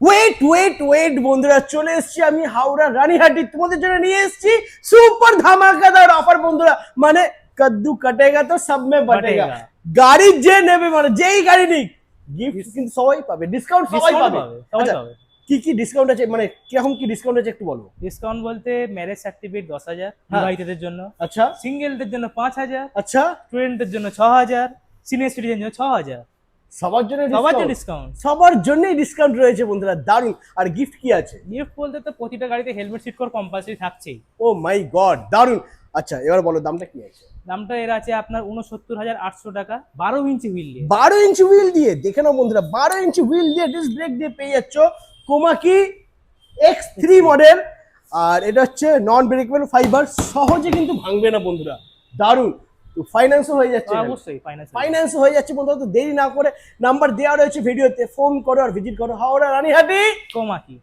Wait বন্ধুরা, চলে এসেছি আমি হাওড়া রানীহাটি, তোমাদের জন্য নিয়ে এসেছি সুপার ধামাকাদার অফার বন্ধুরা। মানে কদ্দু কাটেগা তো সব মে বটেগা। গাড়ি যে নেবে, মানে যেই গাড়ি নিক, গিফট কিন্তু সবাই পাবে, ডিসকাউন্ট সবাই পাবে। সবাই আচ্ছা, পাবে। কি ডিসকাউন্ট আছে, মানে কিরকম কি ডিসকাউন্ট আছে একটু বলবো। ডিসকাউন্ট বলতে ম্যারেজ সার্টিফিকেট 10,000 হ্যাঁ। বিবাহিতদের জন্য, আচ্ছা সিঙ্গেলদের জন্য 5,000, আচ্ছা, স্টুডেন্টদের জন্য 6,000, সিনিয়র সিটিজেনের জন্য 6,000। সবার জন্য সবার জন্য ডিসকাউন্ট, ডিসকাউন্ট। সবার জন্যই ডিসকাউন্ট রয়েছে বন্ধুরা, দারুণ। আর গিফট কি আছে? গিফট বলতে তো প্রতিটা গাড়িতে হেলমেট সিট কর কম্পালসারি থাকছেই। ও মাই গড, দারুণ। আচ্ছা, এবার বলো দামটা কি আছে। দামটা এর আছে আপনার 69,800 টাকা, 12 ইঞ্চি হুইল দিয়ে। 12 ইঞ্চি হুইল দিয়ে, দেখে নাও বন্ধুরা, 12 ইঞ্চি হুইল দিয়ে ডিস্ক ব্রেক দিয়ে পেয়ে যাচ্ছ কোমাকি X3 মডেল। আর এটা হচ্ছে নন ব্রেকেবল ফাইবার, সহজে কিন্তু ভাঙবে না বন্ধুরা, দারুণ। ফাইন্যান্সও হয়ে যাচ্ছে, অবশ্যই ফাইন্যান্স হয়ে যাচ্ছে বন্ধুরা। তো দেরি না করে নাম্বার দেওয়া রয়েছে ভিডিওতে, ফোন করো আর ভিজিট করো হাওড়া রানীহাটি কোমাকি।